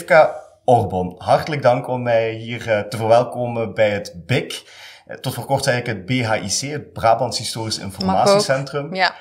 Rivka Orbon, hartelijk dank om mij hier te verwelkomen bij het BIC. Tot voor kort zei ik het BHIC, het Brabants Historisch Informatiecentrum. Ja.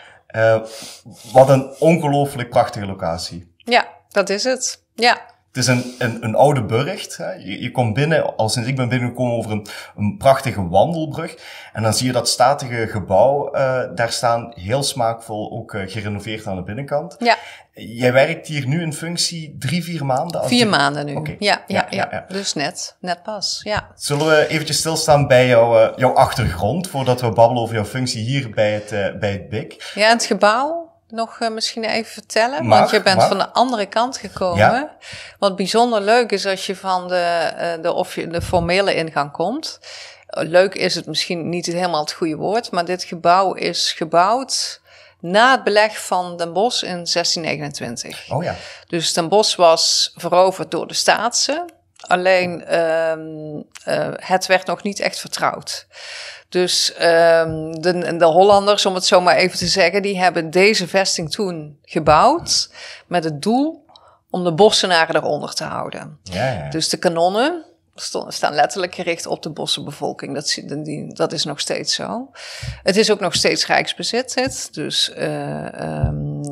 Wat een ongelooflijk prachtige locatie. Ja, dat is het. Ja. Het is een oude burcht. Hè. Je komt binnen, al sinds ik ben binnengekomen, over een prachtige wandelbrug. En dan zie je dat statige gebouw daar staan, heel smaakvol, ook gerenoveerd aan de binnenkant. Ja. Jij werkt hier nu in functie 3-4 maanden? 4 maanden nu. Okay. Ja. Dus net pas, ja. Zullen we eventjes stilstaan bij jouw achtergrond, voordat we babbelen over jouw functie hier bij het BIC? Ja, het gebouw nog misschien even vertellen, want je bent van de andere kant gekomen. Ja. Wat bijzonder leuk is als je van de formele ingang komt. Leuk is het misschien niet helemaal het goede woord, maar dit gebouw is gebouwd na het beleg van Den Bosch in 1629. Oh ja. Dus Den Bosch was veroverd door de Staatsen. Alleen het werd nog niet echt vertrouwd. Dus de Hollanders, om het zo maar even te zeggen, die hebben deze vesting toen gebouwd met het doel om de Bossenaren eronder te houden. Ja. Dus de kanonnen staan letterlijk gericht op de Bossenbevolking. Dat is nog steeds zo. Het is ook nog steeds rijksbezit. Dus een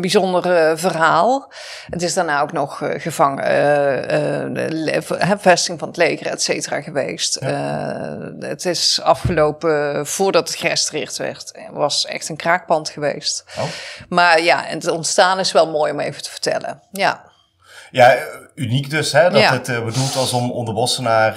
bijzonder verhaal. Het is daarna ook nog vesting van het leger, et cetera, geweest. Ja. Het is afgelopen, voordat het gerestaureerd werd, was echt een kraakpand geweest. Oh. Maar ja, het ontstaan is wel mooi om even te vertellen. Ja. Ja, uniek dus, hè, dat het bedoeld was om de Bossenaar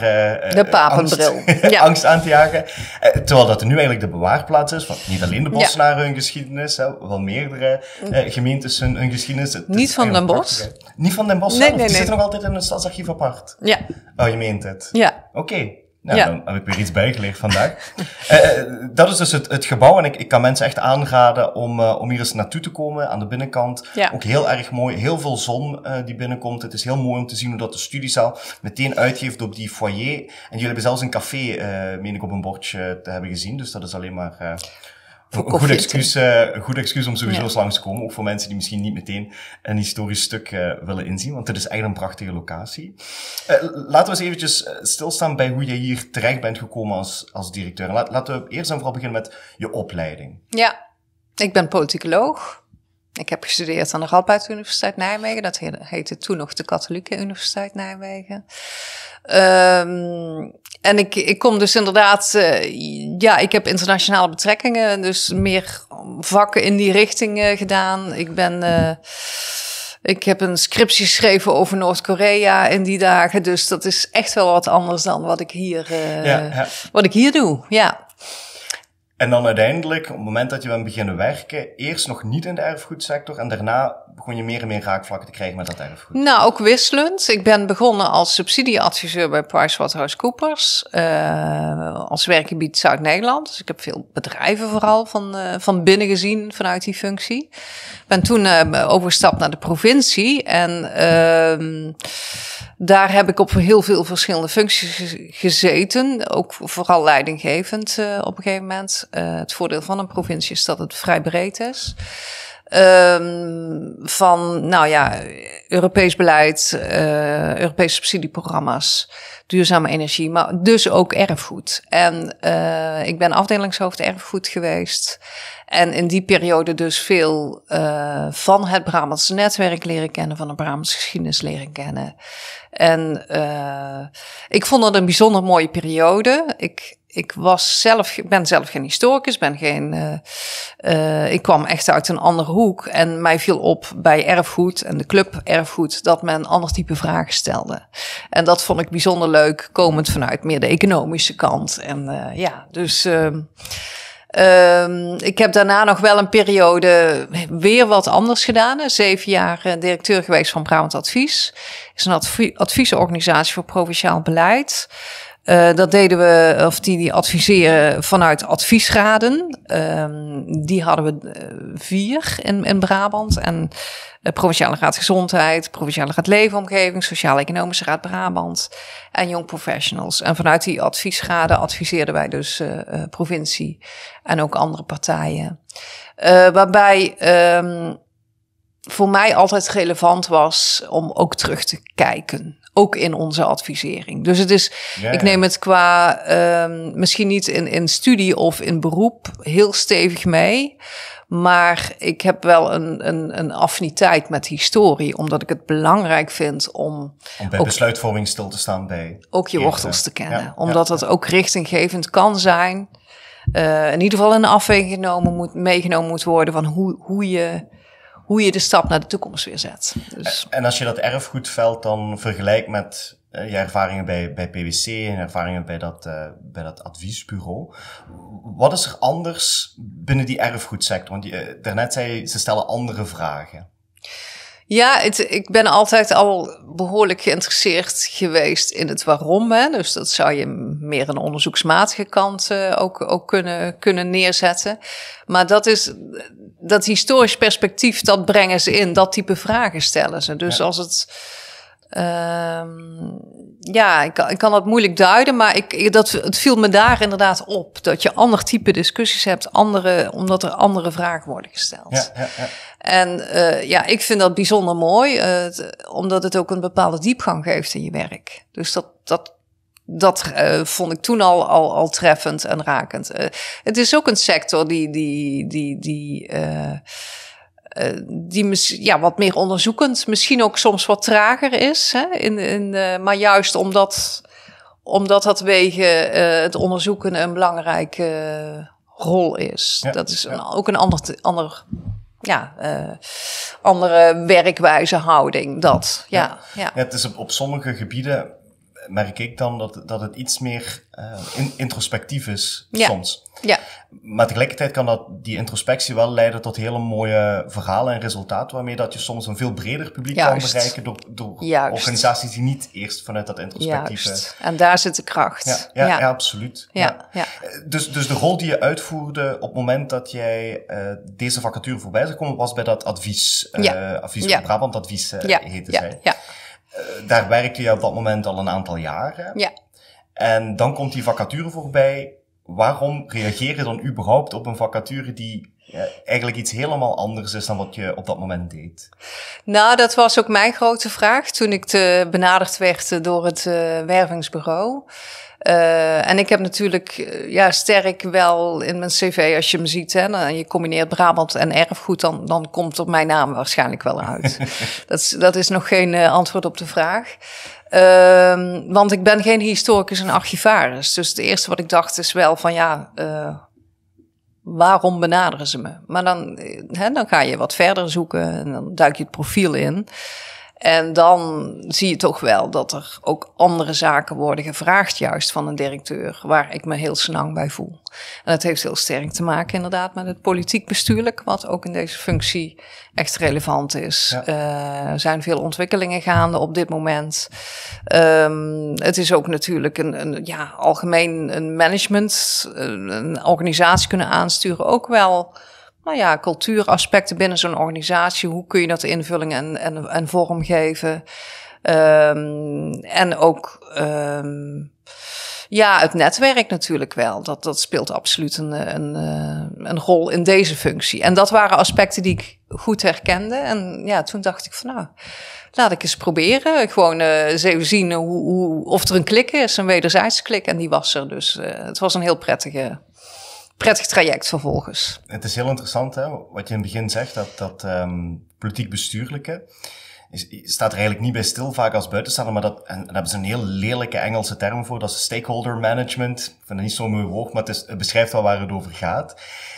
de papenbril. Angst aan te jagen. Terwijl dat er nu eigenlijk de bewaarplaats is van niet alleen de Bossenaren hun geschiedenis, hè, wel meerdere gemeentes hun geschiedenis. Niet van Den Bosch? Niet van Den Bosch zelf? Die zitten nog altijd in het stadsarchief apart? Ja. Oh, je meent het? Ja. Oké. Nou, dan heb ik weer iets bijgeleerd vandaag. Dat is dus het gebouw en ik kan mensen echt aanraden om hier eens naartoe te komen aan de binnenkant. Ja. Ook heel erg mooi, heel veel zon die binnenkomt. Het is heel mooi om te zien hoe dat de studiezaal meteen uitgeeft op die foyer. En jullie hebben zelfs een café, meen ik, op een bordje te hebben gezien. Dus dat is alleen maar een goed excuus om sowieso eens langs te komen. Ook voor mensen die misschien niet meteen een historisch stuk willen inzien. Want het is echt een prachtige locatie. Laten we eens eventjes stilstaan bij hoe je hier terecht bent gekomen als directeur. Laten we eerst en vooral beginnen met je opleiding. Ja, ik ben politicoloog. Ik heb gestudeerd aan de Radboud Universiteit Nijmegen. Dat heette toen nog de Katholieke Universiteit Nijmegen. En ik kom dus inderdaad, ik heb internationale betrekkingen, dus meer vakken in die richting gedaan. Ik heb een scriptie geschreven over Noord-Korea in die dagen, dus dat is echt wel wat anders dan wat ik hier doe, ja. En dan uiteindelijk, op het moment dat je bent beginnen werken, eerst nog niet in de erfgoedsector en daarna begon je meer en meer raakvlakken te krijgen met dat erfgoed. Nou, ook wisselend. Ik ben begonnen als subsidieadviseur bij PricewaterhouseCoopers, als werkgebied Zuid-Nederland. Dus ik heb veel bedrijven vooral van binnen gezien vanuit die functie. Ik ben toen overgestapt naar de provincie en daar heb ik op heel veel verschillende functies gezeten. Ook vooral leidinggevend op een gegeven moment. Het voordeel van een provincie is dat het vrij breed is. Van, Europees beleid, Europese subsidieprogramma's, duurzame energie, maar dus ook erfgoed. En ik ben afdelingshoofd erfgoed geweest. En in die periode dus veel van het Brabantse netwerk leren kennen, van de Brabantse geschiedenis leren kennen. En ik vond dat een bijzonder mooie periode. Ik ben zelf geen historicus, ik kwam echt uit een andere hoek. En mij viel op bij erfgoed en de club erfgoed dat men een ander type vragen stelde. En dat vond ik bijzonder leuk, komend vanuit meer de economische kant. En ik heb daarna nog wel een periode weer wat anders gedaan. 7 jaar directeur geweest van Brabant Advies. Is een adviesorganisatie voor provinciaal beleid. Dat deden we, die adviseren vanuit adviesraden. Die hadden we 4 in Brabant. En Provinciale Raad Gezondheid, Provinciale Raad Leefomgeving, Sociaal-Economische Raad Brabant en Young Professionals. En vanuit die adviesraden adviseerden wij dus provincie en ook andere partijen. Waarbij voor mij altijd relevant was om ook terug te kijken. Ook in onze advisering. Dus het is, ik neem het qua, misschien niet in studie of in beroep heel stevig mee. Maar ik heb wel een affiniteit met historie. Omdat ik het belangrijk vind om bij ook, besluitvorming stil te staan bij. Ook je wortels te kennen. Omdat het ook richtinggevend kan zijn. In ieder geval in de afweging meegenomen moet worden van hoe je de stap naar de toekomst weer zet. Dus. En als je dat erfgoedveld dan vergelijkt met je ervaringen bij PwC en ervaringen bij dat adviesbureau. Wat is er anders binnen die erfgoedsector? Want daarnet zei je, ze stellen andere vragen. Ja, ik ben altijd al behoorlijk geïnteresseerd geweest in het waarom. Hè? Dus dat zou je meer een onderzoeksmatige kant ook kunnen neerzetten. Maar dat historisch perspectief, dat brengen ze in. Dat type vragen stellen ze. Dus als het... ik kan dat moeilijk duiden, maar het viel me daar inderdaad op. Dat je ander type discussies hebt, omdat er andere vragen worden gesteld. Ja. En ik vind dat bijzonder mooi, omdat het ook een bepaalde diepgang geeft in je werk. Dus dat vond ik toen al treffend en rakend. Het is ook een sector die wat meer onderzoekend, misschien ook soms wat trager is. Hè? Maar juist omdat dat wegen het onderzoeken een belangrijke rol is. Ja, dat is ook een andere werkwijze, houding. Het is op sommige gebieden merk ik dan dat het iets meer introspectief is soms. Ja. Maar tegelijkertijd kan die introspectie wel leiden tot hele mooie verhalen en resultaten, waarmee dat je soms een veel breder publiek kan bereiken door organisaties die niet eerst vanuit dat introspectieve... Juist. En daar zit de kracht. Ja, absoluut. Ja. Dus de rol die je uitvoerde op het moment dat jij deze vacature voorbij zou komen, was bij dat advies Brabant Advies heette zij. Ja. Daar werkte je op dat moment al een aantal jaren. Ja. En dan komt die vacature voorbij. Waarom reageer je dan überhaupt op een vacature die eigenlijk iets helemaal anders is dan wat je op dat moment deed? Nou, dat was ook mijn grote vraag toen ik benaderd werd door het wervingsbureau. En ik heb natuurlijk sterk wel in mijn cv, als je me ziet, hè, en je combineert Brabant en erfgoed, dan komt op mijn naam waarschijnlijk wel uit. Dat is nog geen antwoord op de vraag. Want ik ben geen historicus en archivaris. Dus het eerste wat ik dacht is wel van waarom benaderen ze me? Maar dan ga je wat verder zoeken en dan duik je het profiel in. En dan zie je toch wel dat er ook andere zaken worden gevraagd, juist van een directeur, waar ik me heel senang bij voel. En dat heeft heel sterk te maken inderdaad met het politiek bestuurlijk, wat ook in deze functie echt relevant is. Ja. Er zijn veel ontwikkelingen gaande op dit moment. Het is ook natuurlijk algemeen een management, een organisatie kunnen aansturen, ook wel... cultuuraspecten binnen zo'n organisatie. Hoe kun je dat invulling en vorm geven? En ook het netwerk natuurlijk wel. Dat speelt absoluut een rol in deze functie. En dat waren aspecten die ik goed herkende. En toen dacht ik van laat ik eens proberen. Gewoon eens even zien of er een klik is, een wederzijdse klik. En die was er. Dus het was een heel prettig traject vervolgens. Het is heel interessant, hè, wat je in het begin zegt, dat politiek bestuurlijke staat er eigenlijk niet bij stil, vaak als buitenstaander, maar en daar hebben ze een heel lelijke Engelse term voor, dat is stakeholder management. Ik vind het niet zo'n mooi woord, maar het beschrijft wel waar het over gaat.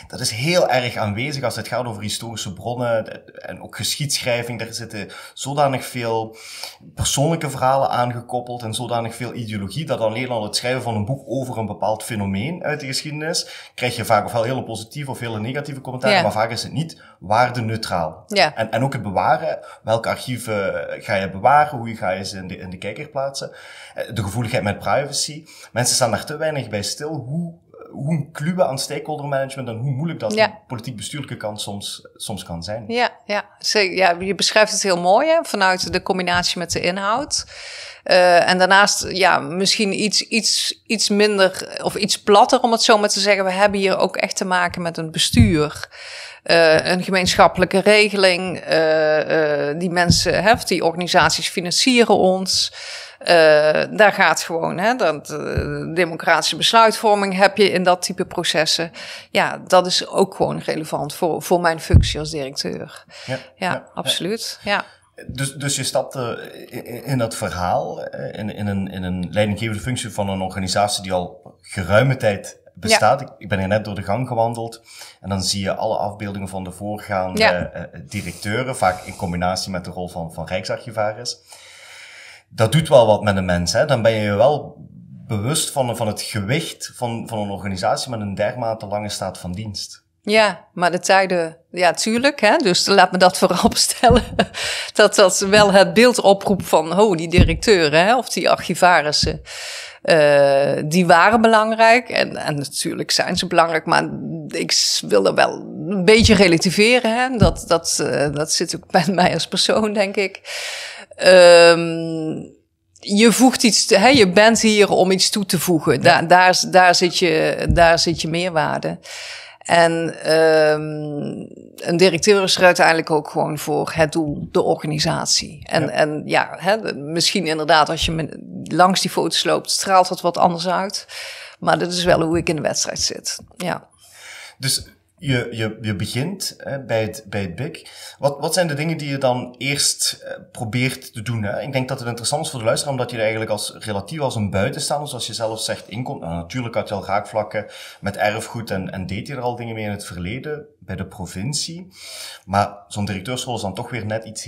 Dat is heel erg aanwezig als het gaat over historische bronnen en ook geschiedschrijving. Daar zitten zodanig veel persoonlijke verhalen aangekoppeld en zodanig veel ideologie, dat alleen al het schrijven van een boek over een bepaald fenomeen uit de geschiedenis, krijg je vaak ofwel hele positieve of hele negatieve commentaren, maar vaak is het niet waardeneutraal. Ja. En ook het bewaren, welke archieven ga je bewaren, hoe ga je ze in de kijker plaatsen, de gevoeligheid met privacy. Mensen staan daar te weinig bij stil, hoe kluwen aan stakeholder management en hoe moeilijk dat de politiek-bestuurlijke kant soms kan zijn. Ja, je beschrijft het heel mooi, hè? Vanuit de combinatie met de inhoud. En daarnaast, misschien iets minder of iets platter, om het zo maar te zeggen. We hebben hier ook echt te maken met een bestuur. Een gemeenschappelijke regeling. Die mensen, die organisaties financieren ons. Daar gaat gewoon, democratische besluitvorming heb je in dat type processen. Ja, dat is ook gewoon relevant voor mijn functie als directeur. Ja, absoluut. Ja. Dus je stapte in dat verhaal, in een leidinggevende functie van een organisatie die al geruime tijd bestaat. Ja. Ik ben hier net door de gang gewandeld en dan zie je alle afbeeldingen van de voorgaande directeuren, vaak in combinatie met de rol van Rijksarchivaris. Dat doet wel wat met een mens, hè. Dan ben je je wel bewust van het gewicht van een organisatie met een dermate lange staat van dienst. Ja, maar de tijden, tuurlijk, hè. Dus laat me dat voorop stellen. dat wel het beeld oproept van, die directeuren, hè, of die archivarissen. Die waren belangrijk en natuurlijk zijn ze belangrijk, maar ik wil er wel een beetje relativeren. Hè? Dat zit ook bij mij als persoon, denk ik. Je voegt iets, je bent hier om iets toe te voegen. Ja. Daar zit je meerwaarde. En een directeur is er uiteindelijk ook gewoon voor het doel, de organisatie. Misschien inderdaad als je langs die foto's loopt, straalt het wat anders uit. Maar dat is wel hoe ik in de wedstrijd zit. Ja. Dus je begint bij het BIC. Wat zijn de dingen die je dan eerst probeert te doen? Hè? Ik denk dat het interessant is voor de luisteraar, omdat je er eigenlijk relatief als een buitenstaander, zoals je zelf zegt, inkomt. Nou, natuurlijk had je al raakvlakken met erfgoed en deed je er al dingen mee in het verleden bij de provincie. Maar zo'n directeursrol is dan toch weer net iets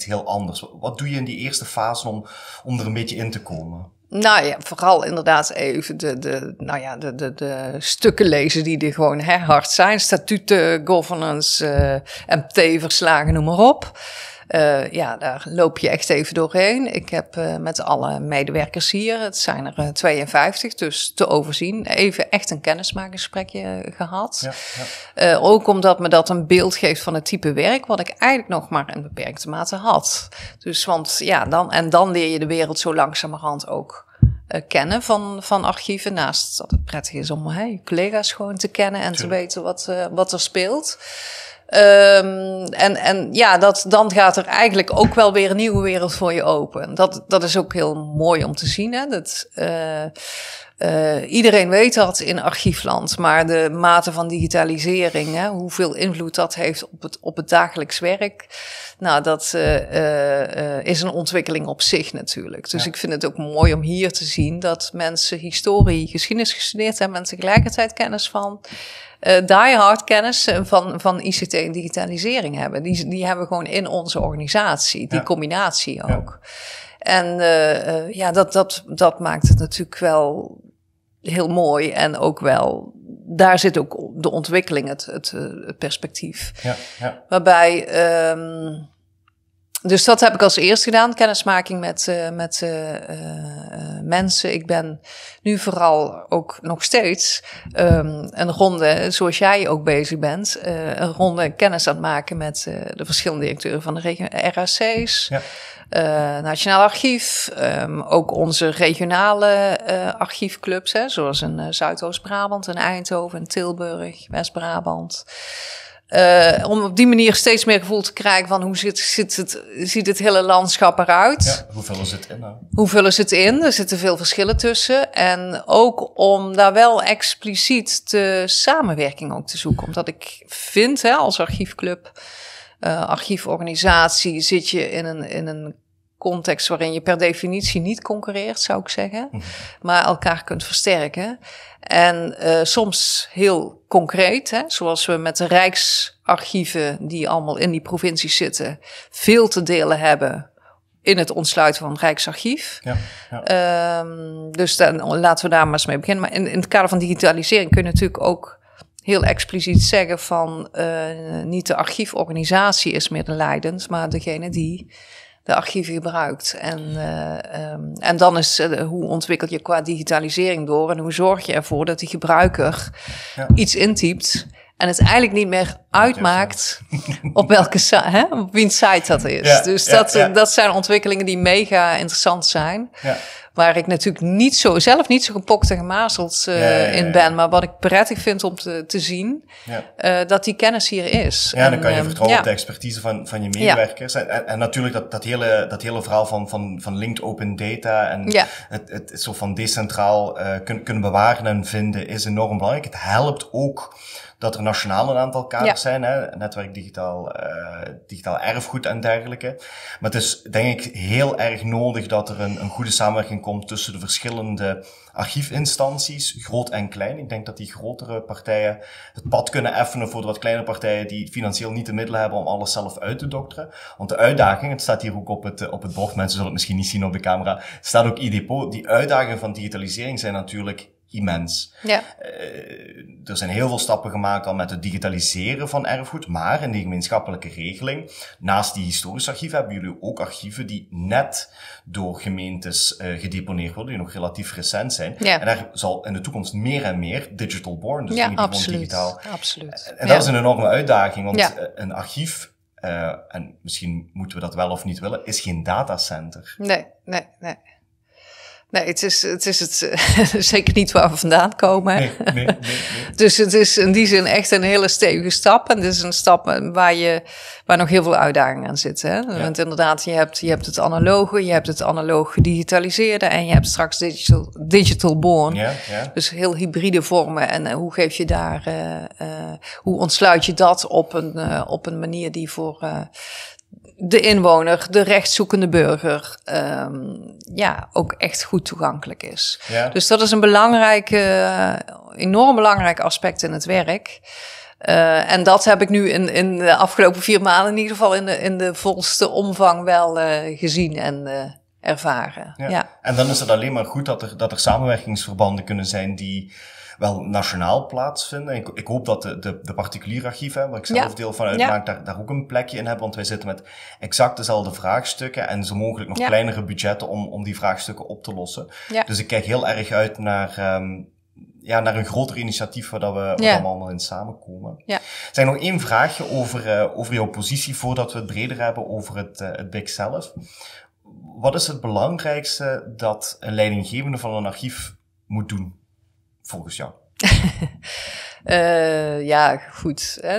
heel anders. Wat doe je in die eerste fase om er een beetje in te komen? Nou ja, vooral inderdaad even de stukken lezen die er gewoon hard zijn. Statuten, governance, MT-verslagen, noem maar op. Daar loop je echt even doorheen. Ik heb met alle medewerkers hier, het zijn er 52, dus te overzien, even echt een kennismakingsgesprekje gehad. Ja. Ook omdat me dat een beeld geeft van het type werk, wat ik eigenlijk nog maar in beperkte mate had. Dus dan leer je de wereld zo langzamerhand ook kennen van archieven. Naast dat het prettig is om je collega's gewoon te kennen en te weten wat er speelt. Dan gaat er eigenlijk ook wel weer een nieuwe wereld voor je open. Dat is ook heel mooi om te zien. Hè? Iedereen weet dat in archiefland, maar de mate van digitalisering, hoeveel invloed dat heeft op het dagelijks werk, dat is een ontwikkeling op zich natuurlijk. Dus ik vind het ook mooi om hier te zien dat mensen geschiedenis gestudeerd hebben en tegelijkertijd kennis van die-hard kennis van ICT en digitalisering hebben. Die hebben we gewoon in onze organisatie, die combinatie ook. En dat maakt het natuurlijk wel heel mooi en ook wel, daar zit ook de ontwikkeling, het perspectief. Ja. Waarbij, dus dat heb ik als eerste gedaan, kennismaking met mensen. Ik ben nu vooral ook nog steeds een ronde, zoals jij ook bezig bent, een ronde kennis aan het maken met de verschillende directeuren van de RAC's. Ja. Nationaal Archief, ook onze regionale archiefclubs, zoals in Zuidoost-Brabant, in Eindhoven, in Tilburg, West-Brabant. Om op die manier steeds meer gevoel te krijgen van hoe ziet het hele landschap eruit. Ja, hoe vullen ze het in? Hoe vullen ze het in? Er zitten veel verschillen tussen. En ook om daar wel expliciet de samenwerking ook te zoeken. Omdat ik vind, als archiefclub, archieforganisatie, zit je in een context waarin je per definitie niet concurreert, zou ik zeggen. Maar elkaar kunt versterken. En soms heel concreet, zoals we met de Rijksarchieven, die allemaal in die provincies zitten, veel te delen hebben in het ontsluiten van het Rijksarchief. Ja. Dus laten we daar maar eens mee beginnen. Maar in het kader van digitalisering kun je natuurlijk ook heel expliciet zeggen van niet de archieforganisatie is meer de leidend, maar degene die de archieven gebruikt. En dan is hoe ontwikkel je qua digitalisering door en hoe zorg je ervoor dat die gebruiker iets intypt en het eigenlijk niet meer uitmaakt op welke op wiens site dat is. Ja, dus dat zijn ontwikkelingen die mega interessant zijn. Ja. Waar ik natuurlijk zelf niet zo gepokt en gemazeld in ben. Maar wat ik prettig vind om te zien, dat die kennis hier is. Ja, en dan kan je vertrouwen op de expertise van je medewerkers. Ja. En natuurlijk dat hele verhaal van linked open data en het zo van decentraal kunnen bewaren en vinden is enorm belangrijk. Het helpt ook dat er nationaal een aantal kaders zijn, netwerk digitaal erfgoed en dergelijke. Maar het is denk ik heel erg nodig dat er een goede samenwerking komt tussen de verschillende archiefinstanties, groot en klein. Ik denk dat die grotere partijen het pad kunnen effenen voor de wat kleinere partijen die financieel niet de middelen hebben om alles zelf uit te dokteren. Want de uitdaging, het staat hier ook op het bord, mensen zullen het misschien niet zien op de camera, staat ook IDPO. Die uitdagingen van digitalisering zijn natuurlijk immens. Ja. Er zijn heel veel stappen gemaakt al met het digitaliseren van erfgoed, maar in die gemeenschappelijke regeling, naast die historische archieven, hebben jullie ook archieven die net door gemeentes gedeponeerd worden, die nog relatief recent zijn. Ja. En daar zal in de toekomst meer en meer digital born, dus dingen die gewoon digitaal. Absoluut. En dat is een enorme uitdaging, want een archief, en misschien moeten we dat wel of niet willen, is geen datacenter. Nee. Nee, het is zeker niet waar we vandaan komen. Nee. Dus het is in die zin echt een hele stevige stap. En het is een stap waar nog heel veel uitdagingen aan zitten. Hè? Ja. Want inderdaad, je hebt het analoge, je hebt het analoog gedigitaliseerde en je hebt straks digital born. Ja. Dus heel hybride vormen. En hoe geef je daar, hoe ontsluit je dat op een manier die voor de inwoner, de rechtszoekende burger, ook echt goed toegankelijk is. Ja. Dus dat is een enorm belangrijk aspect in het werk. En dat heb ik nu in de afgelopen 4 maanden in ieder geval in de volste omvang wel gezien en ervaren. Ja. En dan is het alleen maar goed dat er samenwerkingsverbanden kunnen zijn die wel nationaal plaatsvinden. Ik hoop dat de particuliere archieven, waar ik zelf deel van uitmaak, daar ook een plekje in hebben, want wij zitten met exact dezelfde vraagstukken en zo mogelijk nog kleinere budgetten om die vraagstukken op te lossen. Ja. Dus ik kijk heel erg uit naar een groter initiatief waar we allemaal in samenkomen. Ja. Er zijn nog 1 vraagje over jouw positie voordat we het breder hebben over het BIC zelf. Wat is het belangrijkste dat een leidinggevende van een archief moet doen? Volgens jou? Goed. Hè,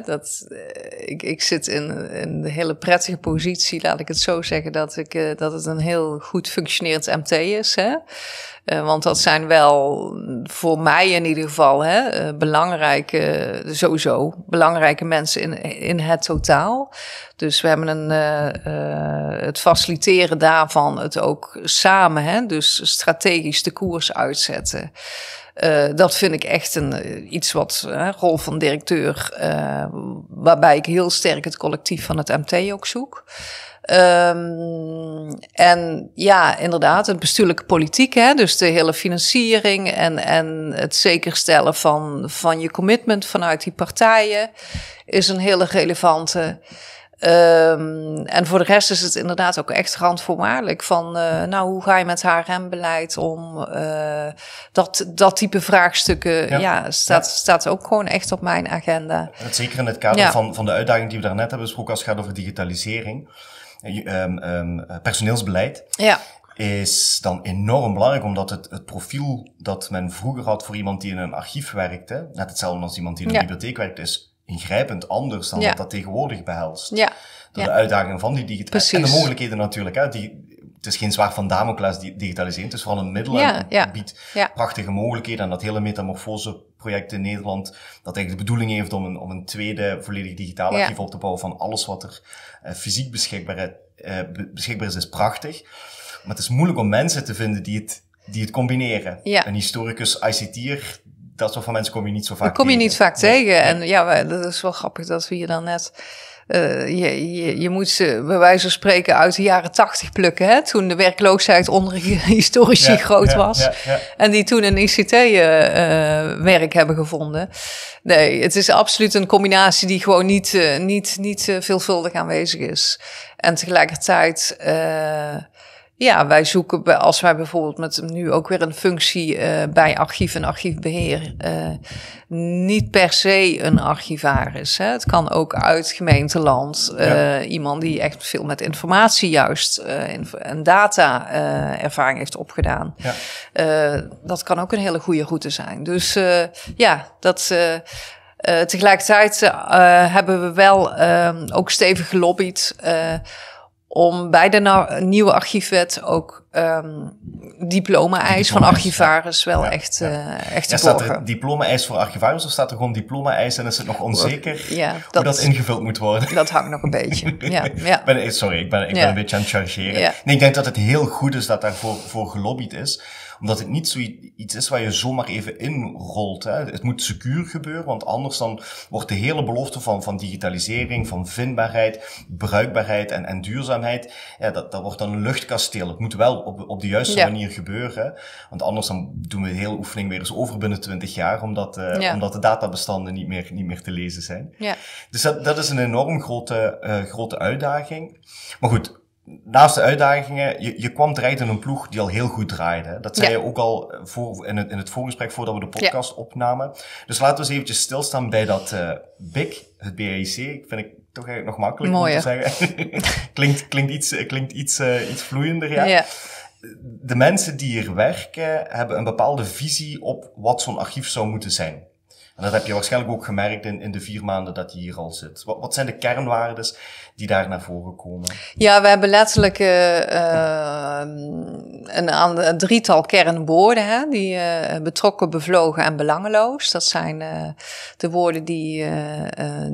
ik zit in de hele prettige positie, laat ik het zo zeggen, dat het een heel goed functionerend MT is. Hè? Want dat zijn wel, voor mij in ieder geval, belangrijke mensen in het totaal. Dus we hebben het faciliteren daarvan, het ook samen, dus strategisch de koers uitzetten. Dat vind ik echt iets wat, rol van directeur, waarbij ik heel sterk het collectief van het MT ook zoek. En inderdaad, het bestuurlijke politiek, dus de hele financiering en het zekerstellen van je commitment vanuit die partijen is een hele relevante. En voor de rest is het inderdaad ook echt randvoorwaardelijk van, hoe ga je met HRM-beleid om? Dat type vraagstukken, staat ook gewoon echt op mijn agenda. En zeker in het kader van de uitdaging die we daarnet hebben besproken als het gaat over digitalisering. Personeelsbeleid is dan enorm belangrijk, omdat het profiel dat men vroeger had voor iemand die in een archief werkte, net hetzelfde als iemand die in een bibliotheek werkte, is ingrijpend anders dan wat dat tegenwoordig behelst. Ja. Door de uitdagingen van die digitalisering. En de mogelijkheden natuurlijk. Het is geen zwaard van Damocles digitalisering. Het is vooral een middel en het biedt prachtige mogelijkheden. En dat hele metamorfose-project in Nederland, dat eigenlijk de bedoeling heeft om een tweede volledig digitaal archief op te bouwen van alles wat er fysiek beschikbaar is prachtig. Maar het is moeilijk om mensen te vinden die het combineren. Ja. Een historicus, ICT'er, dat soort van mensen kom je niet zo vaak tegen. Kom je niet vaak tegen. En dat is wel grappig dat we hier dan net Je moet ze bij wijze van spreken uit de jaren 80 plukken. Hè? Toen de werkloosheid onder historici groot was. Ja. En die toen een ICT-werk hebben gevonden. Nee, het is absoluut een combinatie die gewoon niet veelvuldig aanwezig is. En tegelijkertijd... wij zoeken, als wij bijvoorbeeld met nu ook weer een functie bij archief en archiefbeheer, niet per se een archivaris. Hè. Het kan ook uit gemeenteland, iemand die echt veel met informatie juist en data ervaring heeft opgedaan. Ja. Dat kan ook een hele goede route zijn. Dus tegelijkertijd hebben we wel ook stevig gelobbyd om bij de nieuwe archiefwet ook diploma-eis van archivaris wel echt te staat er diploma-eis voor archivaris of staat er gewoon diploma-eis en is het nog onzeker hoe dat ingevuld moet worden? Dat hangt nog een beetje. Ik ben een beetje aan het chargeren. Ja. Nee, ik denk dat het heel goed is dat daarvoor gelobbyd is. Omdat het niet zoiets is waar je zomaar even inrolt. Hè. Het moet secuur gebeuren, want anders dan wordt de hele belofte van digitalisering, van vindbaarheid, bruikbaarheid en duurzaamheid, dat wordt dan een luchtkasteel. Het moet wel op de juiste manier gebeuren. Want anders dan doen we de hele oefening weer eens over binnen 20 jaar, omdat de databestanden niet meer te lezen zijn. Ja. Dus dat is een enorm grote uitdaging. Maar goed, naast de uitdagingen, je kwam terecht in een ploeg die al heel goed draaide. Dat zei je ook al in het voorgesprek voordat we de podcast opnamen. Dus laten we eens eventjes stilstaan bij dat BIC, het BAIC. Ik vind ik toch eigenlijk nog makkelijk om te zeggen. klinkt iets vloeiender, ja. De mensen die hier werken hebben een bepaalde visie op wat zo'n archief zou moeten zijn. En dat heb je waarschijnlijk ook gemerkt in de 4 maanden dat je hier al zit. Wat zijn de kernwaarden die daar naar voren komen? Ja, we hebben letterlijk een drietal kernwoorden. Hè? Die betrokken, bevlogen en belangeloos. Dat zijn de woorden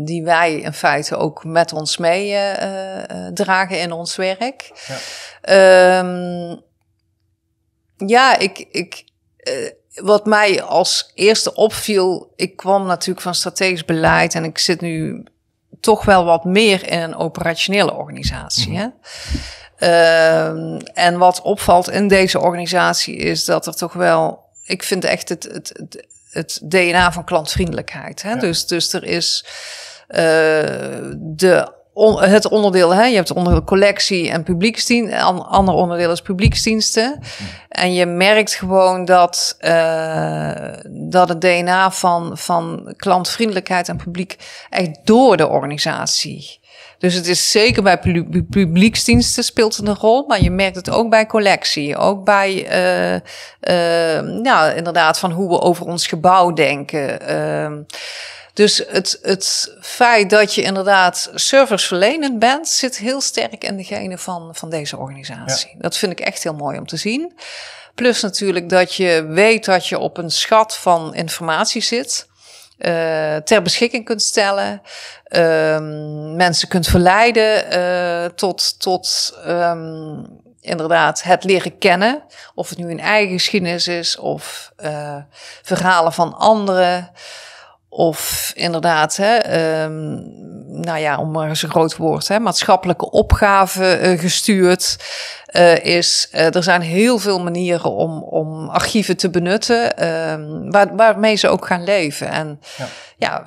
die wij in feite ook met ons mee dragen in ons werk. Wat mij als eerste opviel, ik kwam natuurlijk van strategisch beleid en ik zit nu toch wel wat meer in een operationele organisatie. Mm-hmm. Hè? En wat opvalt in deze organisatie is dat er toch wel, ik vind echt het DNA van klantvriendelijkheid. Hè? Ja. Dus er is het onderdeel, hè? Je hebt het onderdeel collectie en publieksdienst. Ander onderdeel is publieksdiensten. En je merkt gewoon dat het DNA van klantvriendelijkheid en publiek echt door de organisatie. Dus het is zeker bij publieksdiensten speelt het een rol, maar je merkt het ook bij collectie. Ook bij, inderdaad, van hoe we over ons gebouw denken. Dus het feit dat je inderdaad serviceverlenend bent, zit heel sterk in de genen van deze organisatie. Ja. Dat vind ik echt heel mooi om te zien. Plus natuurlijk dat je weet dat je op een schat van informatie zit, ter beschikking kunt stellen, mensen kunt verleiden tot inderdaad het leren kennen. Of het nu een eigen geschiedenis is of verhalen van anderen. Of inderdaad, om maar eens een groot woord, maatschappelijke opgave gestuurd is. Er zijn heel veel manieren om archieven te benutten, waarmee ze ook gaan leven. En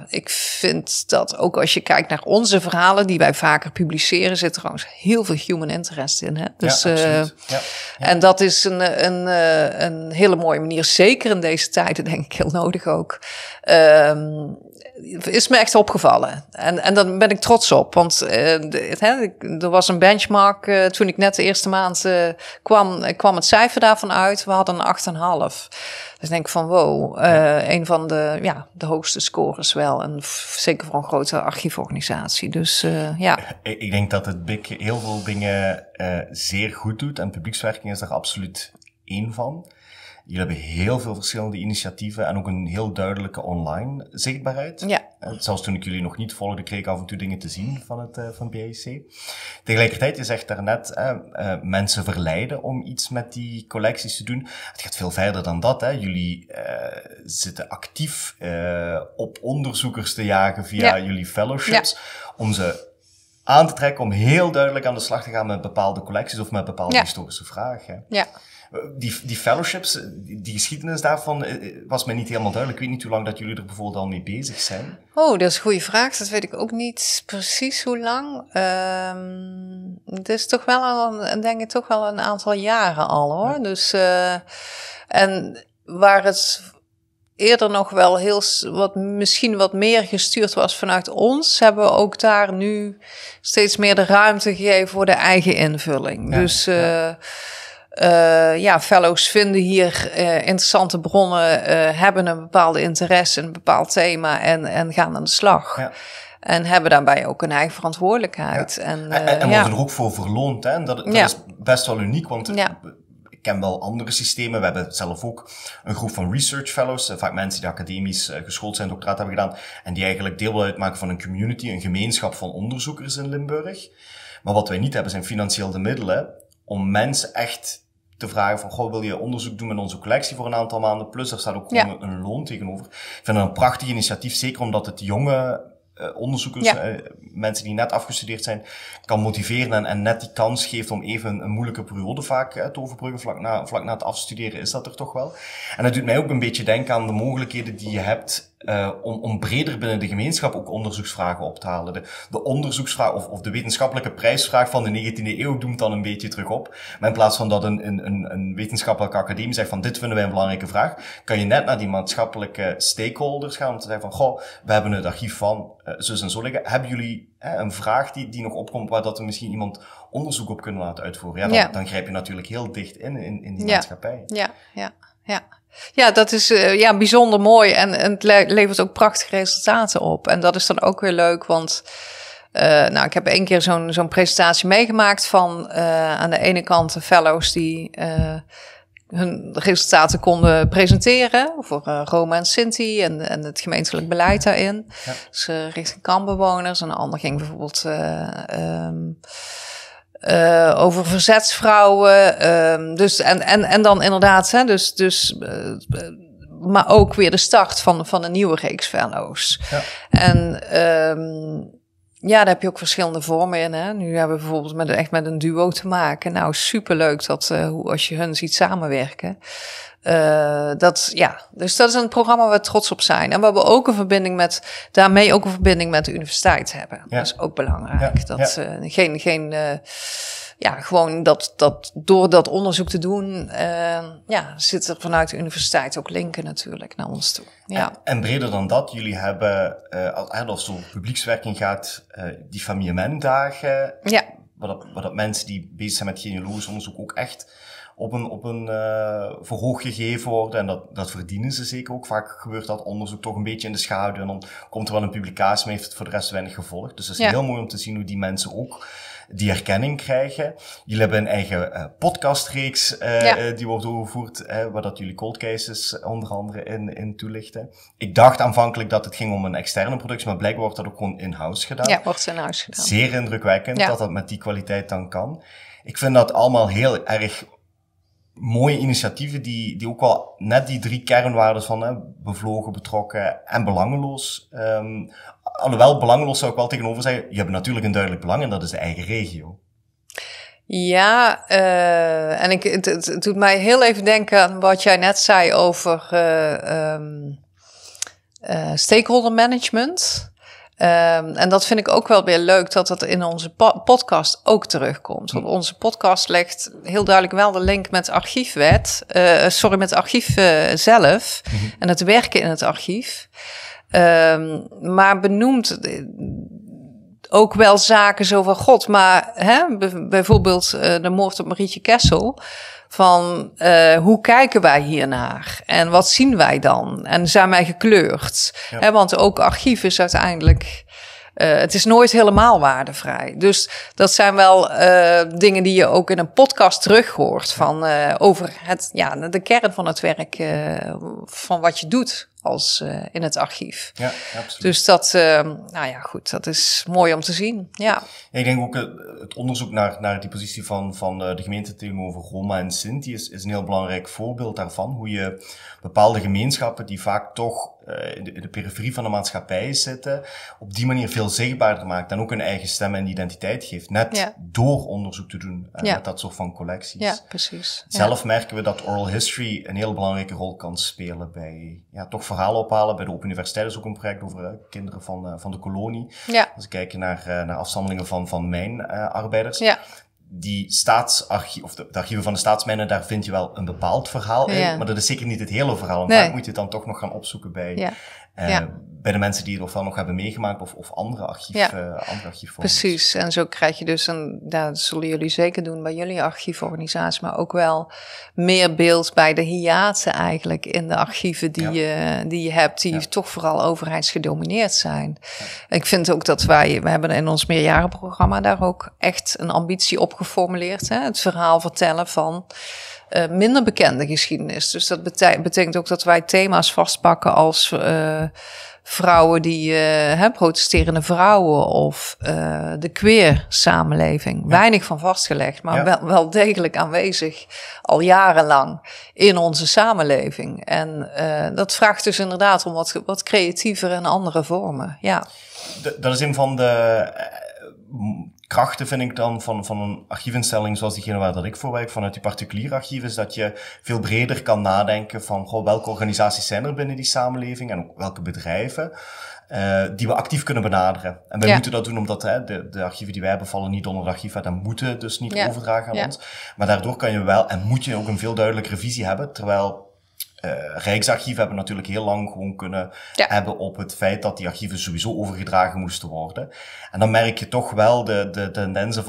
ik vind dat ook als je kijkt naar onze verhalen die wij vaker publiceren, zit er gewoon heel veel human interest in. Hè? Dus, en dat is een hele mooie manier, zeker in deze tijden denk ik heel nodig ook. Is me echt opgevallen. En daar ben ik trots op. Want er was een benchmark. Toen ik net de eerste maand kwam het cijfer daarvan uit. We hadden een 8,5. Dus denk ik van wow. Een van de hoogste scores wel. En zeker voor een grote archieforganisatie. Dus Ik denk dat het BIC heel veel dingen zeer goed doet. En publiekswerking is daar absoluut één van. Jullie hebben heel veel verschillende initiatieven en ook een heel duidelijke online zichtbaarheid. Ja. Zelfs toen ik jullie nog niet volgde, kreeg ik af en toe dingen te zien van BAIC. Tegelijkertijd, je zegt daarnet, mensen verleiden om iets met die collecties te doen. Het gaat veel verder dan dat. Hè. Jullie zitten actief op onderzoekers te jagen via jullie fellowships, om ze aan te trekken om heel duidelijk aan de slag te gaan met bepaalde collecties of met bepaalde historische vragen. Ja. Die fellowships, die geschiedenis daarvan was mij niet helemaal duidelijk. Ik weet niet hoe lang dat jullie er bijvoorbeeld al mee bezig zijn. Oh, dat is een goede vraag. Dat weet ik ook niet precies hoe lang. Het is toch wel denk ik toch wel een aantal jaren al, hoor. Ja. Dus, en waar het eerder nog wel misschien wat meer gestuurd was vanuit ons, hebben we ook daar nu steeds meer de ruimte gegeven voor de eigen invulling. Ja, dus fellows vinden hier interessante bronnen, hebben een bepaalde interesse, een bepaald thema en gaan aan de slag. Ja. En hebben daarbij ook een eigen verantwoordelijkheid. Ja. En worden er ook voor verloond. Hè? En dat is best wel uniek, want ik ken wel andere systemen. We hebben zelf ook een groep van research fellows, vaak mensen die academisch geschoold zijn, doctoraat hebben gedaan, en die eigenlijk deel willen uitmaken van een community, een gemeenschap van onderzoekers in Limburg. Maar wat wij niet hebben, zijn financieel de middelen om mensen echt te vragen van, goh, wil je onderzoek doen met onze collectie voor een aantal maanden? Plus, daar staat ook gewoon een loon tegenover. Ik vind dat een prachtig initiatief, zeker omdat het jonge onderzoekers, mensen die net afgestudeerd zijn, kan motiveren en net die kans geeft om even een moeilijke periode vaak te overbruggen. Vlak na het afstuderen is dat er toch wel. En dat doet mij ook een beetje denken aan de mogelijkheden die je hebt om breder binnen de gemeenschap ook onderzoeksvragen op te halen. De onderzoeksvraag of de wetenschappelijke prijsvraag van de 19e eeuw doemt dan een beetje terug op. Maar in plaats van dat een wetenschappelijke academie zegt van dit vinden wij een belangrijke vraag, kan je net naar die maatschappelijke stakeholders gaan om te zeggen van, goh, we hebben het archief van zus en zo liggen. Hebben jullie een vraag die nog opkomt waar dat we misschien iemand onderzoek op kunnen laten uitvoeren? Ja, dan grijp je natuurlijk heel dicht in die maatschappij. Ja, dat is bijzonder mooi en het levert ook prachtige resultaten op. En dat is dan ook weer leuk, want ik heb 1 keer zo'n presentatie meegemaakt van aan de ene kant de fellows die hun resultaten konden presenteren voor Roma en Sinti en het gemeentelijk beleid daarin. Ja. Dus richting kampbewoners. En een ander ging bijvoorbeeld over verzetsvrouwen. En dan inderdaad, maar ook weer de start van een nieuwe reeks fellows. Ja. En daar heb je ook verschillende vormen in. Hè? Nu hebben we bijvoorbeeld echt met een duo te maken. Nou, superleuk als je hun ziet samenwerken. Dus dat is een programma waar we trots op zijn. En waar we ook daarmee ook een verbinding met de universiteit hebben. Ja. Dat is ook belangrijk. Gewoon dat door dat onderzoek te doen, zit er vanuit de universiteit ook linken natuurlijk naar ons toe. Ja. En breder dan dat, jullie hebben, als het over publiekswerking gaat, die familiemendagen, waar dat mensen die bezig zijn met genealogisch onderzoek ook echt op een verhoog gegeven worden. En dat verdienen ze zeker ook. Vaak gebeurt dat onderzoek toch een beetje in de schaduw. En dan komt er wel een publicatie, maar heeft het voor de rest weinig gevolgd. Dus het is heel mooi om te zien hoe die mensen ook die erkenning krijgen. Jullie hebben een eigen podcastreeks die wordt doorgevoerd, waar dat jullie cold cases onder andere in toelichten. Ik dacht aanvankelijk dat het ging om een externe productie, maar blijkbaar wordt dat ook gewoon in-house gedaan. Ja, wordt in-house gedaan. Zeer indrukwekkend dat met die kwaliteit dan kan. Ik vind dat allemaal heel erg mooie initiatieven die ook wel net die 3 kernwaarden van bevlogen, betrokken en belangeloos. Alhoewel belangeloos zou ik wel tegenover zeggen, je hebt natuurlijk een duidelijk belang en dat is de eigen regio. Ja, en het doet mij heel even denken aan wat jij net zei over stakeholder management. En dat vind ik ook wel weer leuk dat dat in onze podcast ook terugkomt. Want onze podcast legt heel duidelijk wel de link met archiefwet, met het archief zelf en het werken in het archief. Maar benoemt ook wel zaken zo van God. Maar bijvoorbeeld de moord op Marietje Kessel. Van hoe kijken wij hiernaar? En wat zien wij dan? En zijn wij gekleurd? Ja. Want ook archief is uiteindelijk het is nooit helemaal waardevrij. Dus dat zijn wel dingen die je ook in een podcast terug hoort. Van over de kern van het werk van wat je doet als in het archief. Ja, absoluut. Dus dat, dat is mooi om te zien. Ja. Ik denk ook het onderzoek naar die positie van de gemeente tegenover Roma en Sinti is een heel belangrijk voorbeeld daarvan. Hoe je bepaalde gemeenschappen die vaak toch in de periferie van de maatschappij zitten, op die manier veel zichtbaarder maakt en ook een eigen stem en identiteit geeft. Net door onderzoek te doen met dat soort van collecties. Ja, precies. Zelf merken we dat oral history een heel belangrijke rol kan spelen bij toch verhalen ophalen. Bij de Open Universiteit is ook een project over kinderen van de kolonie. Ja. Als we kijken naar afstammelingen van mijnarbeiders. Ja. Die staatsarchieven, of de archieven van de staatsmijnen, daar vind je wel een bepaald verhaal in. Maar dat is zeker niet het hele verhaal. Vaak moet je het dan toch nog gaan opzoeken bij de mensen die het ofwel nog hebben meegemaakt of andere archiefvormen. Precies, en zo krijg je dus, dat zullen jullie zeker doen bij jullie archieforganisatie, maar ook wel meer beeld bij de hiaten eigenlijk in de archieven die je hebt, die toch vooral overheidsgedomineerd zijn. Ja. Ik vind ook dat we hebben in ons meerjarenprogramma daar ook echt een ambitie op geformuleerd. Hè? Het verhaal vertellen van minder bekende geschiedenis. Dus dat betekent ook dat wij thema's vastpakken als vrouwen protesterende vrouwen of de queer samenleving. Ja. Weinig van vastgelegd, maar wel degelijk aanwezig al jarenlang in onze samenleving. En dat vraagt dus inderdaad om wat creatiever en andere vormen. Ja. Dat is een van de krachten, vind ik dan, van een archiefinstelling zoals diegene waar dat ik voor werk, vanuit die particuliere archief, is dat je veel breder kan nadenken van welke organisaties zijn er binnen die samenleving en ook welke bedrijven die we actief kunnen benaderen. En wij moeten dat doen omdat de archieven die wij hebben vallen niet onder de archiefwet en moeten dus niet overdragen aan ons. Maar daardoor kan je wel en moet je ook een veel duidelijkere visie hebben, terwijl Rijksarchieven hebben natuurlijk heel lang gewoon kunnen hebben op het feit dat die archieven sowieso overgedragen moesten worden. En dan merk je toch wel de tendensen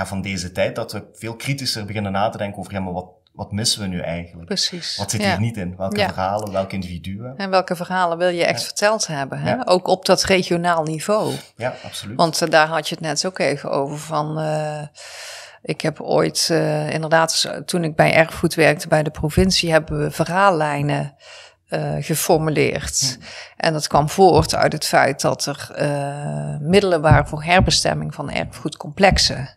van deze tijd, dat we veel kritischer beginnen na te denken over, maar wat missen we nu eigenlijk? Precies. Wat zit hier niet in? Welke verhalen, welke individuen? En welke verhalen wil je echt verteld hebben? Hè? Ja. Ook op dat regionaal niveau. Ja, absoluut. Want daar had je het net ook even over van ik heb ooit, inderdaad, toen ik bij erfgoed werkte bij de provincie, hebben we verhaallijnen geformuleerd. En dat kwam voort uit het feit dat er middelen waren voor herbestemming van erfgoedcomplexen.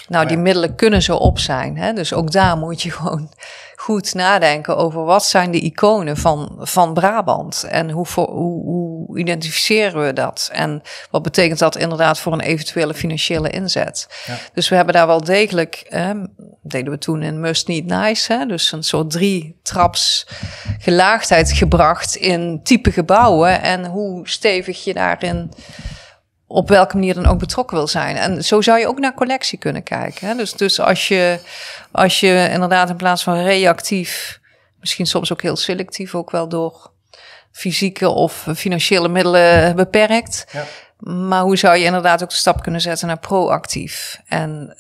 Nou, die middelen kunnen zo op zijn. Hè? Dus ook daar moet je gewoon goed nadenken over wat zijn de iconen van Brabant. En hoe identificeren we dat? En wat betekent dat inderdaad voor een eventuele financiële inzet? Ja. Dus we hebben daar wel degelijk, deden we toen in Must Need Nice, hè? Dus een soort 3-traps gelaagdheid gebracht in type gebouwen en hoe stevig je daarin op welke manier dan ook betrokken wil zijn. En zo zou je ook naar collectie kunnen kijken. Hè? Dus als je inderdaad in plaats van reactief, misschien soms ook heel selectief, ook wel door fysieke of financiële middelen beperkt. Ja. Maar hoe zou je inderdaad ook de stap kunnen zetten naar proactief en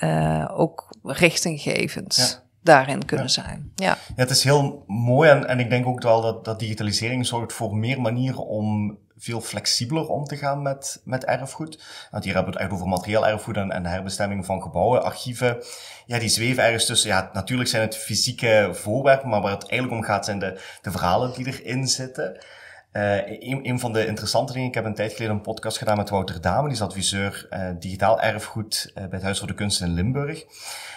ook richtinggevend daarin kunnen zijn. Ja, het is heel mooi en ik denk ook wel dat digitalisering zorgt voor meer manieren om veel flexibeler om te gaan met erfgoed. Want hier hebben we het echt over materieel erfgoed en de herbestemming van gebouwen, archieven. Ja, die zweven ergens tussen. Ja, natuurlijk zijn het fysieke voorwerpen, maar waar het eigenlijk om gaat zijn de verhalen die erin zitten. Een van de interessante dingen, ik heb een tijd geleden een podcast gedaan met Wouter Dame, die is adviseur digitaal erfgoed bij het Huis voor de Kunsten in Limburg.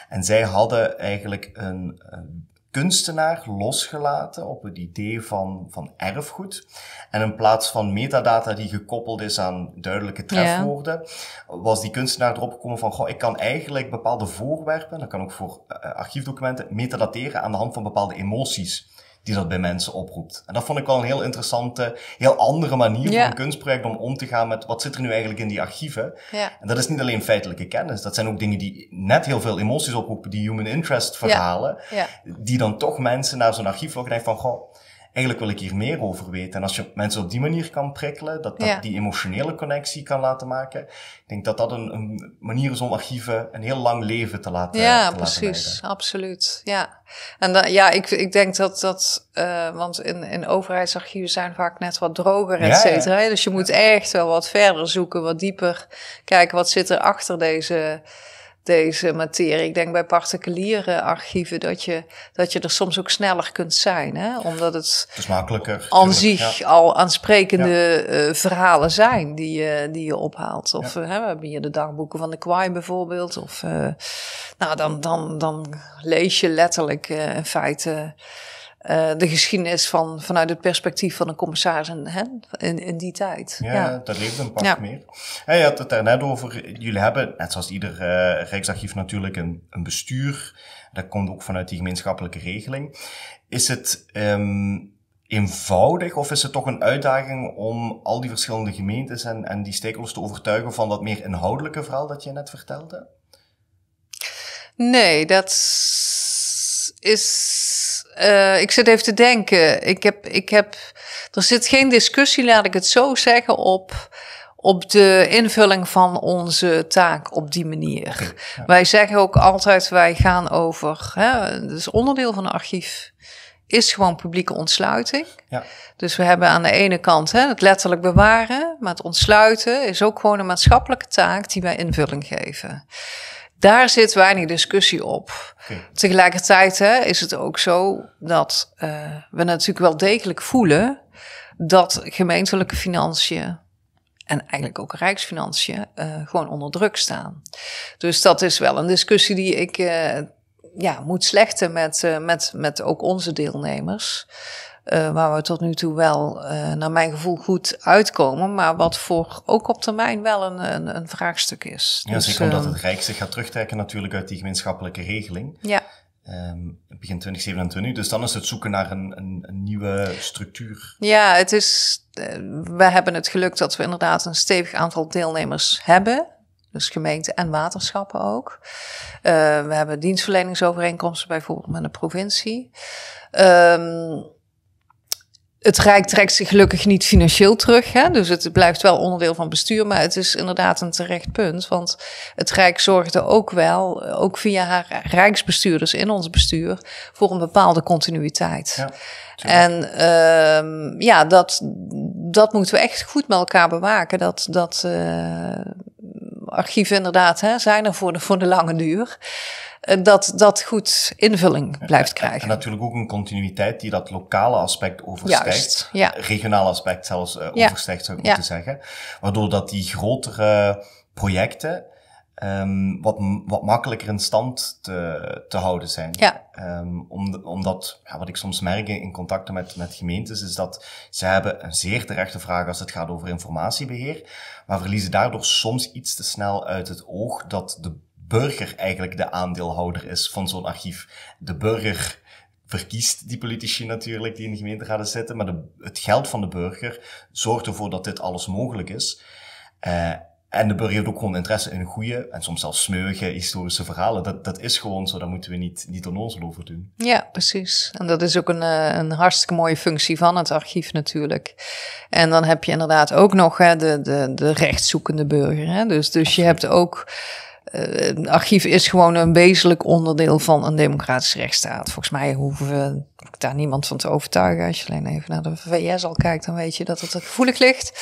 En zij hadden eigenlijk een kunstenaar losgelaten op het idee van erfgoed. En in plaats van metadata die gekoppeld is aan duidelijke trefwoorden, was die kunstenaar erop gekomen van, ik kan eigenlijk bepaalde voorwerpen, dat kan ook voor archiefdocumenten, metadateren aan de hand van bepaalde emoties die dat bij mensen oproept. En dat vond ik wel een heel interessante, heel andere manier voor een kunstproject om te gaan met wat zit er nu eigenlijk in die archieven. Ja. En dat is niet alleen feitelijke kennis, dat zijn ook dingen die net heel veel emoties oproepen, die human interest verhalen, die dan toch mensen naar zo'n archief ook denken van, eigenlijk wil ik hier meer over weten. En als je mensen op die manier kan prikkelen, dat die emotionele connectie kan laten maken, ik denk dat dat een manier is om archieven een heel lang leven te laten Ja, precies. Absoluut. Ja. En ik denk dat want in overheidsarchieven zijn vaak net wat droger, et cetera. Dus je moet echt wel wat verder zoeken, wat dieper kijken, wat zit er achter deze materie. Ik denk bij particuliere archieven dat je er soms ook sneller kunt zijn. Hè? Omdat het is makkelijker aan zich al aansprekende verhalen zijn die je ophaalt. Of we hebben hier de dagboeken van de Kwaai bijvoorbeeld. Of dan lees je letterlijk in feite de geschiedenis vanuit het perspectief van een commissaris in die tijd. Ja, dat leefde een pak meer. Ja, je had het daarnet over, jullie hebben, net zoals ieder Rijksarchief natuurlijk, een bestuur. Dat komt ook vanuit die gemeenschappelijke regeling. Is het eenvoudig of is het toch een uitdaging om al die verschillende gemeentes en die stakeholders te overtuigen van dat meer inhoudelijke verhaal dat je net vertelde? Nee, dat is... ik zit even te denken. Er zit geen discussie, laat ik het zo zeggen, op de invulling van onze taak op die manier. Okay, ja. Wij zeggen ook altijd, wij gaan over... dus onderdeel van een archief is gewoon publieke ontsluiting. Ja. Dus we hebben aan de ene kant het letterlijk bewaren, maar het ontsluiten is ook gewoon een maatschappelijke taak die wij invulling geven. Daar zit weinig discussie op. Okay. Tegelijkertijd is het ook zo dat we natuurlijk wel degelijk voelen dat gemeentelijke financiën en eigenlijk ook rijksfinanciën gewoon onder druk staan. Dus dat is wel een discussie die ik moet slechten met ook onze deelnemers. Waar we tot nu toe wel, naar mijn gevoel, goed uitkomen. Maar wat voor ook op termijn wel een vraagstuk is. Ja, dus, zeker omdat het Rijk zich gaat terugtrekken natuurlijk uit die gemeenschappelijke regeling. Ja. Begin 2027. Dus dan is het zoeken naar een nieuwe structuur. Ja, het is... we hebben het geluk dat we inderdaad een stevig aantal deelnemers hebben. Dus gemeenten en waterschappen ook. We hebben dienstverleningsovereenkomsten bijvoorbeeld met de provincie. Het Rijk trekt zich gelukkig niet financieel terug. Dus het blijft wel onderdeel van bestuur. Maar het is inderdaad een terecht punt. Want het Rijk zorgde ook wel, ook via haar rijksbestuurders in ons bestuur, voor een bepaalde continuïteit. Ja. En dat moeten we echt goed met elkaar bewaken. Dat archieven inderdaad zijn er voor de lange duur. Dat goed invulling blijft krijgen. En natuurlijk ook een continuïteit die dat lokale aspect overstijgt. Juist, ja. Regionaal aspect zelfs overstijgt, zou ik moeten zeggen. Waardoor dat die grotere projecten wat makkelijker in stand te houden zijn. Ja. Omdat, wat ik soms merk in contacten met gemeentes, is dat ze hebben een zeer terechte vraag als het gaat over informatiebeheer, maar verliezen daardoor soms iets te snel uit het oog dat de burger eigenlijk de aandeelhouder is van zo'n archief. De burger verkiest die politici natuurlijk die in de gemeenteraden zitten, maar het geld van de burger zorgt ervoor dat dit alles mogelijk is. En de burger heeft ook gewoon interesse in goede en soms zelfs smeuïge historische verhalen. Dat is gewoon zo, daar moeten we niet onnozel over doen. Ja, precies. En dat is ook een hartstikke mooie functie van het archief natuurlijk. En dan heb je inderdaad ook nog de rechtszoekende burger. Dus je hebt ook... Het archief is gewoon een wezenlijk onderdeel van een democratische rechtsstaat. Volgens mij hoeven we daar niemand van te overtuigen. Als je alleen even naar de VS al kijkt, dan weet je dat het er gevoelig ligt.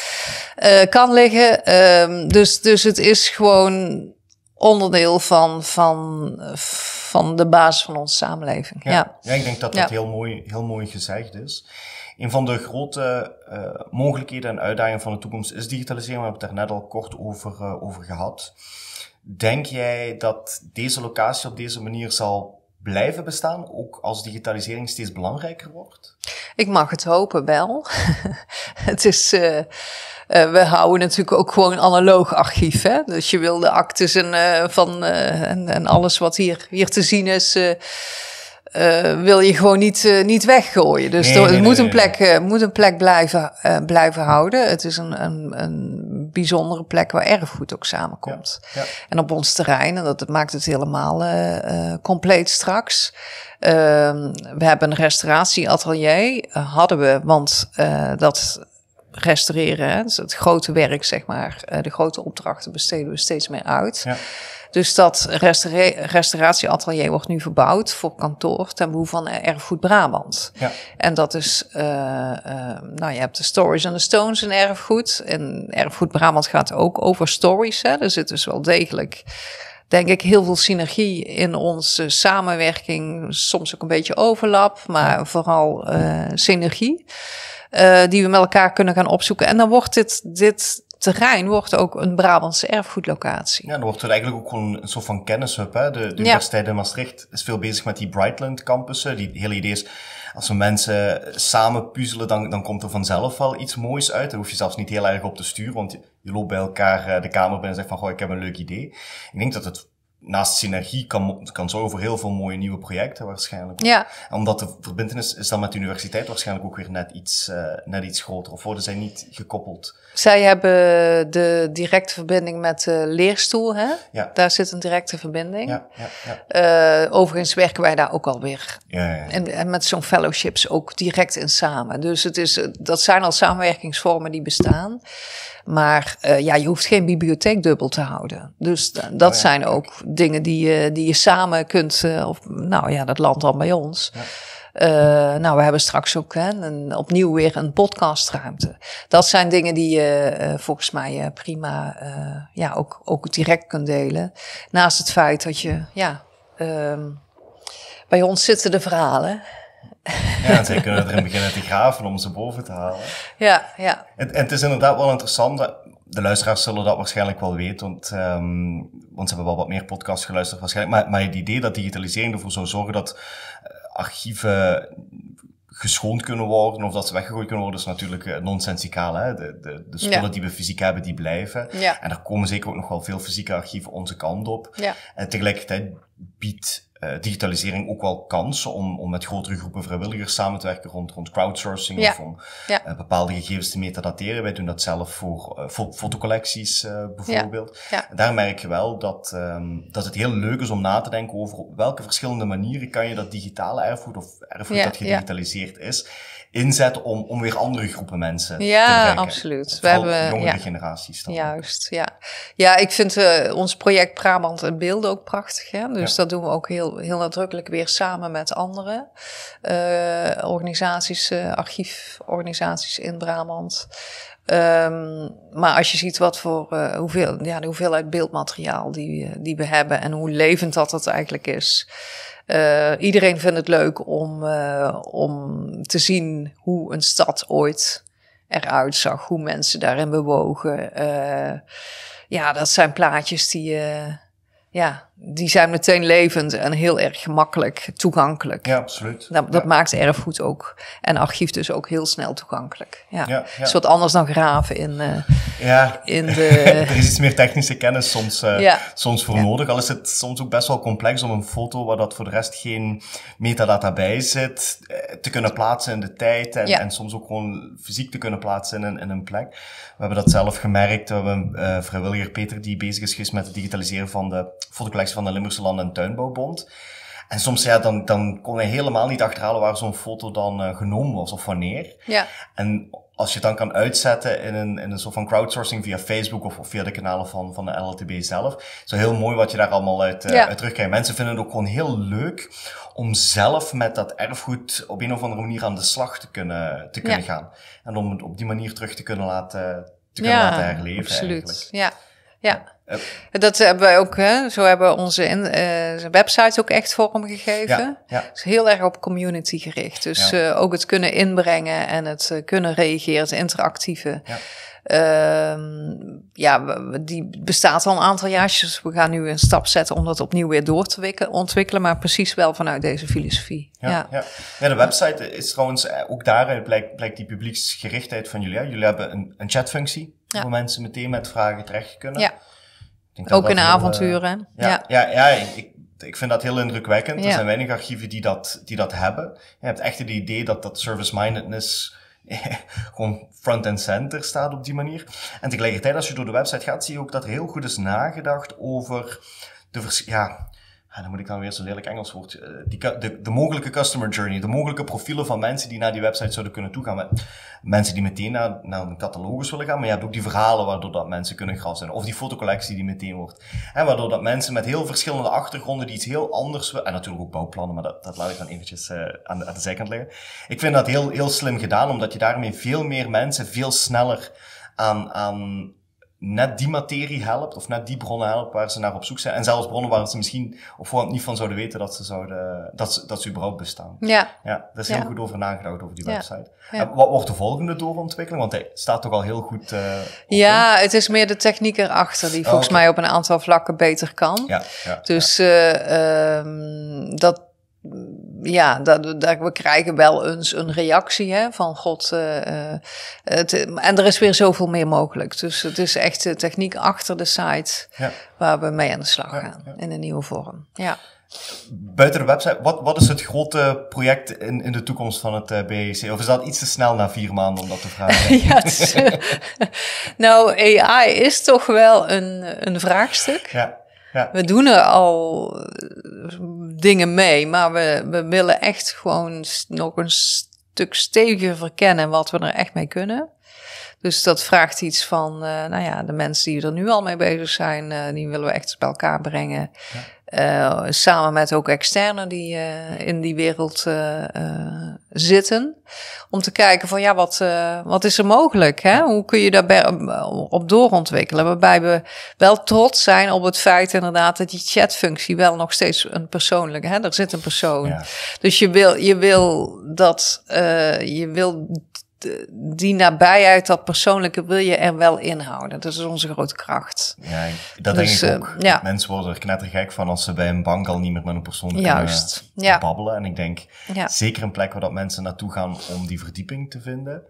Kan liggen. Dus het is gewoon onderdeel van de basis van onze samenleving. Ja, ik denk dat dat heel mooi gezegd is. Een van de grote mogelijkheden en uitdagingen van de toekomst is digitalisering. We hebben het daar net al kort over gehad. Denk jij dat deze locatie op deze manier zal blijven bestaan, ook als digitalisering steeds belangrijker wordt? Ik mag het hopen wel. Het is, we houden natuurlijk ook gewoon een analoog archief. Hè? Dus je wil de actes en alles wat hier te zien is, wil je gewoon niet weggooien. Dus het moet een plek blijven houden. Het is een bijzondere plek waar erfgoed ook samenkomt. Ja. En op ons terrein, en dat maakt het helemaal compleet straks. We hebben een restauratieatelier, hadden we, want dat restaureren, dus het grote werk, zeg maar, de grote opdrachten besteden we steeds meer uit. Ja. Dus dat restauratieatelier wordt nu verbouwd voor kantoor ten behoeve van Erfgoed Brabant. Ja. En dat is, je hebt de Stories and the Stones in erfgoed. En Erfgoed Brabant gaat ook over stories. Hè. Er zit dus wel degelijk, denk ik, heel veel synergie in onze samenwerking. Soms ook een beetje overlap, maar vooral synergie. Die we met elkaar kunnen gaan opzoeken. En dan wordt dit terrein wordt ook een Brabantse erfgoedlocatie. Ja, dan wordt het eigenlijk ook gewoon een soort van kennishub. Hè? De Universiteit in Maastricht is veel bezig met die Brightland campussen. Die hele idee is, als we mensen samen puzzelen, dan komt er vanzelf wel iets moois uit. Daar hoef je zelfs niet heel erg op te sturen, want je loopt bij elkaar de kamer binnen en zegt van, goh, ik heb een leuk idee. Ik denk dat het naast synergie kan zorgen voor heel veel mooie nieuwe projecten waarschijnlijk. Ja. Omdat de verbintenis is dan met de universiteit waarschijnlijk ook weer net iets groter. Of worden zij niet gekoppeld? Zij hebben de directe verbinding met de leerstoel. Hè? Ja. Daar zit een directe verbinding. Ja. Overigens werken wij daar ook alweer. Ja. En met zo'n fellowships ook direct in samen. Dus dat zijn al samenwerkingsvormen die bestaan. Maar je hoeft geen bibliotheek dubbel te houden. Dus dat zijn ook dingen die je samen kunt... dat landt dan bij ons. Ja. We hebben straks ook opnieuw weer een podcastruimte. Dat zijn dingen die je volgens mij prima ook direct kunt delen. Naast het feit dat je... bij ons zitten de verhalen... Ja, en zij kunnen erin beginnen te graven om ze boven te halen. Ja. En het is inderdaad wel interessant. De luisteraars zullen dat waarschijnlijk wel weten, want ze hebben wel wat meer podcasts geluisterd waarschijnlijk. Maar het idee dat digitalisering ervoor zou zorgen dat archieven geschoond kunnen worden of dat ze weggegooid kunnen worden, is natuurlijk nonsensicaal. Hè? De spullen die we fysiek hebben, die blijven. Ja. En er komen zeker ook nog wel veel fysieke archieven onze kant op. Ja. En tegelijkertijd biedt digitalisering ook wel kansen om met grotere groepen vrijwilligers samen te werken rond crowdsourcing of om bepaalde gegevens te metadateren. Wij doen dat zelf voor fotocollecties bijvoorbeeld. Ja. Ja. Daar merk je wel dat het heel leuk is om na te denken over op welke verschillende manieren kan je dat digitale erfgoed of erfgoed dat gedigitaliseerd is, inzetten om weer andere groepen mensen te bereiken. Ja, absoluut. We hebben jongere generaties dan. Juist, ja. Ja, ik vind ons project Brabant in Beelden ook prachtig. Hè? Dus dat doen we ook heel nadrukkelijk weer samen met andere organisaties, archieforganisaties in Brabant. Maar als je ziet wat voor de hoeveelheid beeldmateriaal die we hebben en hoe levend dat eigenlijk is. Iedereen vindt het leuk om te zien hoe een stad ooit eruit zag, hoe mensen daarin bewogen. Dat zijn plaatjes die zijn meteen levend en heel erg gemakkelijk toegankelijk. Ja, absoluut. Dat maakt erfgoed ook en archief dus ook heel snel toegankelijk. Ja. Het is wat anders dan graven in de... Er is iets meer technische kennis soms voor nodig. Al is het soms ook best wel complex om een foto waar dat voor de rest geen metadata bij zit, te kunnen plaatsen in de tijd en soms ook gewoon fysiek te kunnen plaatsen in een plek. We hebben dat zelf gemerkt. We hebben een vrijwilliger, Peter, die bezig is geweest met het digitaliseren van de fotocollectie van de Limburgse Land- en Tuinbouwbond. En soms, dan kon hij helemaal niet achterhalen waar zo'n foto dan genomen was of wanneer. Ja. En als je het dan kan uitzetten in een soort van crowdsourcing via Facebook of via de kanalen van de LLTB zelf, is het heel mooi wat je daar allemaal uit terugkrijgt. Mensen vinden het ook gewoon heel leuk om zelf met dat erfgoed op een of andere manier aan de slag te kunnen gaan. En om het op die manier terug te kunnen laten herleven. Absoluut. Eigenlijk. Ja. Dat hebben wij ook, hè? Zo hebben we onze website ook echt vormgegeven. Ja. Dus heel erg op community gericht. Dus ook het kunnen inbrengen en het kunnen reageren, het interactieve. Die bestaat al een aantal jaar. Dus we gaan nu een stap zetten om dat opnieuw weer door te ontwikkelen, maar precies wel vanuit deze filosofie. Ja, de website is trouwens ook daaruit blijkt die publieksgerichtheid van jullie. Hè? Jullie hebben een chatfunctie waar mensen meteen met vragen terecht kunnen. Ja. Ook in avonturen. Ik vind dat heel indrukwekkend. Er zijn weinig archieven die dat hebben. Je hebt echt het idee dat service-mindedness gewoon front and center staat op die manier. En tegelijkertijd, als je door de website gaat, zie je ook dat er heel goed is nagedacht over dan moet ik dan weer zo'n lelijk Engels woord. De mogelijke customer journey, de mogelijke profielen van mensen die naar die website zouden kunnen toegaan. Mensen die meteen naar een catalogus willen gaan, maar je hebt ook die verhalen waardoor dat mensen kunnen graven. Of die fotocollectie die meteen wordt. En waardoor dat mensen met heel verschillende achtergronden die iets heel anders willen. En natuurlijk ook bouwplannen, maar dat laat ik dan eventjes aan de zijkant liggen. Ik vind dat heel, heel slim gedaan, omdat je daarmee veel meer mensen veel sneller aan net die materie helpt, of net die bronnen helpt waar ze naar op zoek zijn. En zelfs bronnen waar ze misschien op voorhand niet van zouden weten dat ze überhaupt bestaan. Ja, daar is heel goed over nagedacht over die website. Ja. En wat wordt de volgende doorontwikkeling? Want hij staat toch al heel goed Ja, het is meer de techniek erachter die volgens mij op een aantal vlakken beter kan. Dus we krijgen wel eens een reactie van god. En er is weer zoveel meer mogelijk. Dus het is echt de techniek achter de site waar we mee aan de slag gaan in een nieuwe vorm. Ja. Buiten de website, wat is het grote project in de toekomst van het BEC? Of is dat iets te snel na 4 maanden om dat te vragen? Nou, AI is toch wel een vraagstuk. Ja. We doen er al dingen mee, maar we willen echt gewoon nog een stuk steviger verkennen wat we er echt mee kunnen. Dus dat vraagt iets van, de mensen die er nu al mee bezig zijn, die willen we echt bij elkaar brengen. Samen met ook externen die in die wereld zitten. Om te kijken van wat is er mogelijk? Hè? Hoe kun je daar op doorontwikkelen? Waarbij we wel trots zijn op het feit inderdaad dat die chatfunctie wel nog steeds een persoonlijke, er zit een persoon. Ja. Dus je wil die nabijheid, dat persoonlijke wil je er wel inhouden. Dat is onze grote kracht. Ja, dat denk ik ook. Ja. Mensen worden er knettergek van als ze bij een bank al niet meer met een persoon kunnen babbelen. En ik denk, zeker een plek waar dat mensen naartoe gaan om die verdieping te vinden.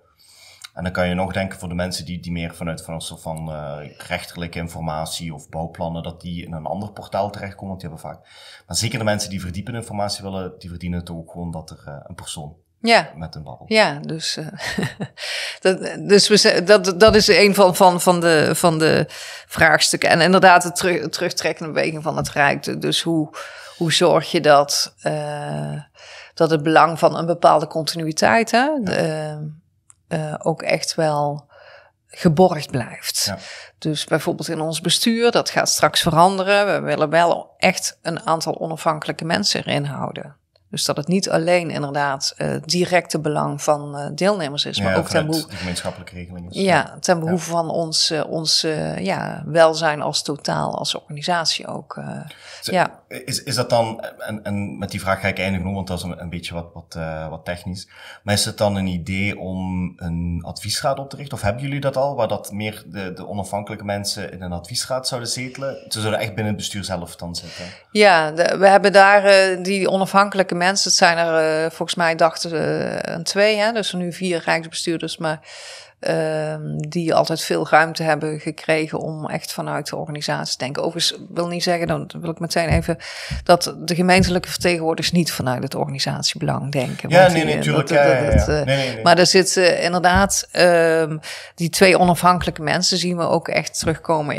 En dan kan je nog denken voor de mensen die meer vanuit van een soort van rechterlijke informatie of bouwplannen, dat die in een ander portaal terechtkomen, want die hebben vaak. Maar zeker de mensen die verdiepende informatie willen, die verdienen het ook gewoon dat er een persoon met een babbel. Ja, dus dat is een van de vraagstukken. En inderdaad de terugtrekkende beweging van het Rijk. Dus hoe zorg je dat het belang van een bepaalde continuïteit ook echt wel geborgd blijft. Ja. Dus bijvoorbeeld in ons bestuur, dat gaat straks veranderen. We willen wel echt een aantal onafhankelijke mensen erin houden. Dus dat het niet alleen inderdaad directe belang van deelnemers is, maar ook ten behoeve de gemeenschappelijke regelingen. Ja, ten behoeve van ons welzijn als totaal, als organisatie ook. Is dat dan, en met die vraag ga ik eindigen, want dat is een beetje wat technisch. Maar is het dan een idee om een adviesraad op te richten? Of hebben jullie dat al, waar dat meer de onafhankelijke mensen in een adviesraad zouden zetelen? Ze zouden echt binnen het bestuur zelf dan zitten? Ja, we hebben daar die onafhankelijke mensen. Het zijn er volgens mij dachten 2, hè? Dus er nu 4 rijksbestuurders, maar die altijd veel ruimte hebben gekregen om echt vanuit de organisatie te denken. Overigens wil niet zeggen, dan wil ik meteen even, dat de gemeentelijke vertegenwoordigers niet vanuit het organisatiebelang denken. Ja, nee, natuurlijk. Nee. Maar er zitten inderdaad die 2 onafhankelijke mensen zien we ook echt terugkomen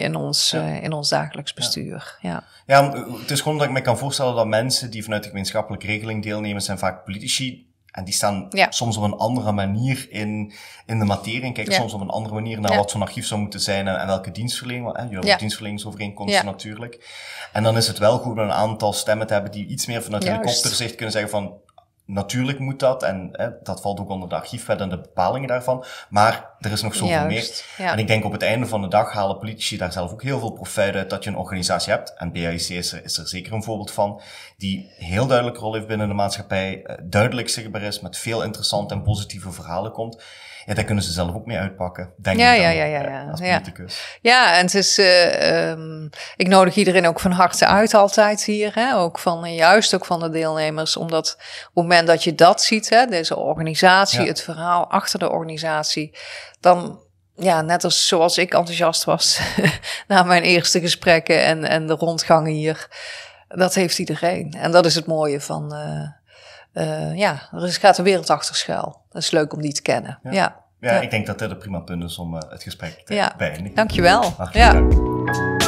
in ons dagelijks bestuur. Ja, het is gewoon dat ik me kan voorstellen dat mensen die vanuit de gemeenschappelijke regeling deelnemen, zijn vaak politici. En die staan soms op een andere manier in de materie. En kijken soms op een andere manier naar wat zo'n archief zou moeten zijn en welke dienstverlening. Je hebt dienstverleningsovereenkomsten natuurlijk. En dan is het wel goed om een aantal stemmen te hebben die iets meer vanuit helikopterzicht kunnen zeggen van, natuurlijk moet dat. En dat valt ook onder de archiefwet en de bepalingen daarvan. Maar er is nog zoveel meer. Ja. En ik denk op het einde van de dag halen politici daar zelf ook heel veel profijt uit dat je een organisatie hebt. En BAIC is er zeker een voorbeeld van. Die heel duidelijke rol heeft binnen de maatschappij. Duidelijk zichtbaar is, met veel interessante en positieve verhalen komt. Ja, daar kunnen ze zelf ook mee uitpakken, denk ik als politicus. Ja, en het is, ik nodig iedereen ook van harte uit altijd hier. Hè? Ook juist van de deelnemers. Omdat op het moment dat je dat ziet, deze organisatie, het verhaal achter de organisatie, dan, net als zoals ik enthousiast was na mijn eerste gesprekken en de rondgangen hier. Dat heeft iedereen. En dat is het mooie van, er gaat een wereld achter schuil. Dat is leuk om die te kennen. Ja, ik denk dat dit een prima punt is om het gesprek te beëindigen. Dankjewel. Dank.